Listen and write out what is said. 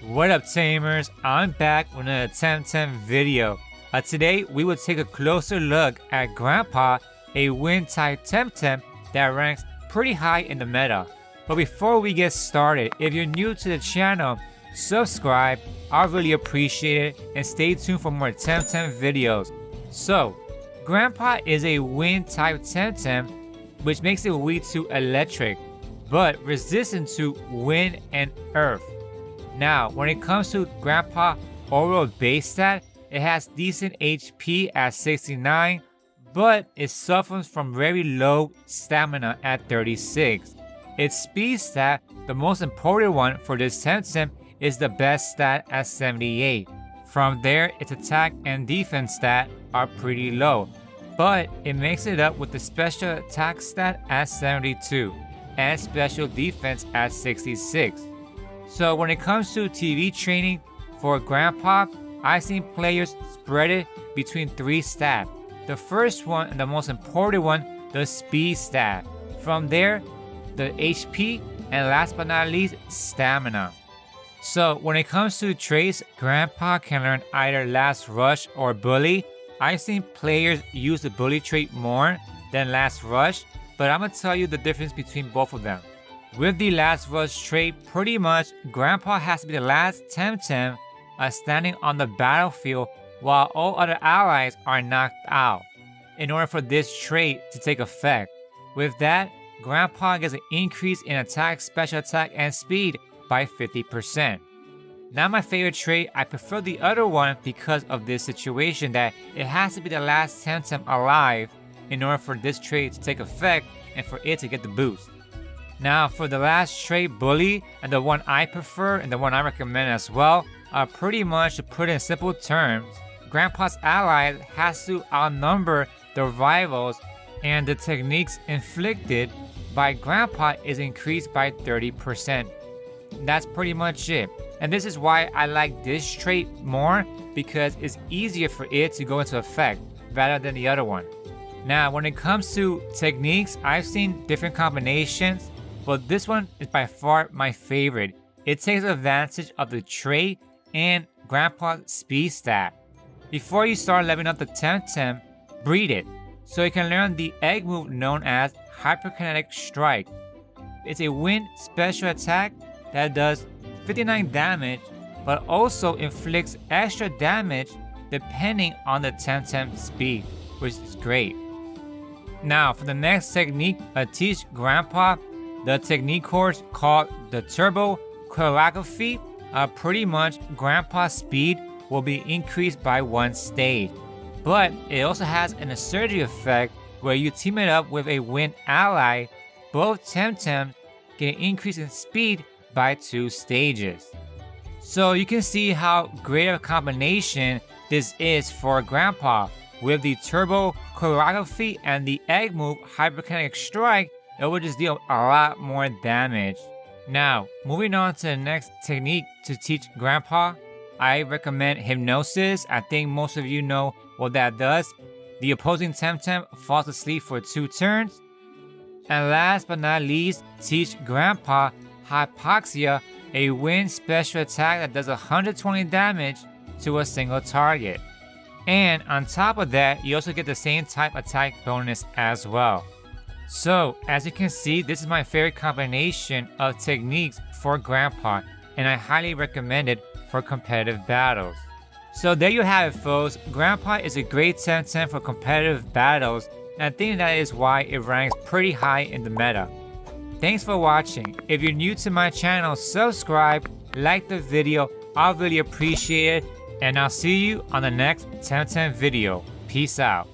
What up, Tamers? I'm back with another Temtem video. Today we will take a closer look at Granpah, a wind type Temtem that ranks pretty high in the meta. But before we get started, if you're new to the channel, subscribe, I really appreciate it, and stay tuned for more Temtem videos. So, Granpah is a wind type Temtem, which makes it weak to electric, but resistant to wind and earth. Now, when it comes to Granpah overall base stat, it has decent HP at 69, but it suffers from very low stamina at 36. Its speed stat, the most important one for this Temtem, is the best stat at 78. From there, its attack and defense stat are pretty low, but it makes it up with the special attack stat at 72 and special defense at 66. So when it comes to TV training for Granpah, I've seen players spread it between 3 stats. The first one and the most important one, the speed stat. From there, the HP, and last but not least, stamina. So when it comes to traits, Granpah can learn either Last Rush or Bully. I've seen players use the Bully trait more than Last Rush, but I'm gonna tell you the difference between both of them. With the Last Rush trait, pretty much Granpah has to be the last Temtem standing on the battlefield while all other allies are knocked out in order for this trait to take effect. With that, Granpah gets an increase in attack, special attack, and speed by 50%. Not my favorite trait, I prefer the other one because of this situation that it has to be the last Temtem alive in order for this trait to take effect and for it to get the boost. Now for the last trait, Bully, and the one I prefer and the one I recommend as well, pretty much to put it in simple terms, Granpah's allies has to outnumber the rivals and the techniques inflicted by Granpah is increased by 30%. That's pretty much it. And this is why I like this trait more, because it's easier for it to go into effect rather than the other one. Now when it comes to techniques, I've seen different combinations, but this one is by far my favorite. It takes advantage of the trait and Granpah's speed stat. Before you start leveling up the Temtem, breed it, so you can learn the egg move known as Hyperkinetic Strike. It's a wind special attack that does 59 damage, but also inflicts extra damage depending on the Temtem speed, which is great. Now for the next technique, teach Granpah the technique course called the Turbo Choreography. Pretty much Granpah's speed will be increased by 1 stage, but it also has an synergy effect where you team it up with a wind ally. Both Temtems get an increase in speed by 2 stages. So you can see how great of a combination this is for Granpah. With the Turbo Choreography and the egg move Hyperkinetic Strike, it will just deal a lot more damage. Now, moving on to the next technique to teach Granpah, I recommend Hypnosis. I think most of you know what that does. The opposing Temtem falls asleep for 2 turns. And last but not least, teach Granpah Hypoxia, a wind special attack that does 120 damage to a single target. And on top of that, you also get the same type attack bonus as well. So, as you can see, this is my favorite combination of techniques for Granpah, and I highly recommend it for competitive battles. So there you have it, folks. Granpah is a great Temtem for competitive battles, and I think that is why it ranks pretty high in the meta. Thanks for watching. If you're new to my channel, subscribe, like the video, I'll really appreciate it, and I'll see you on the next Temtem video. Peace out.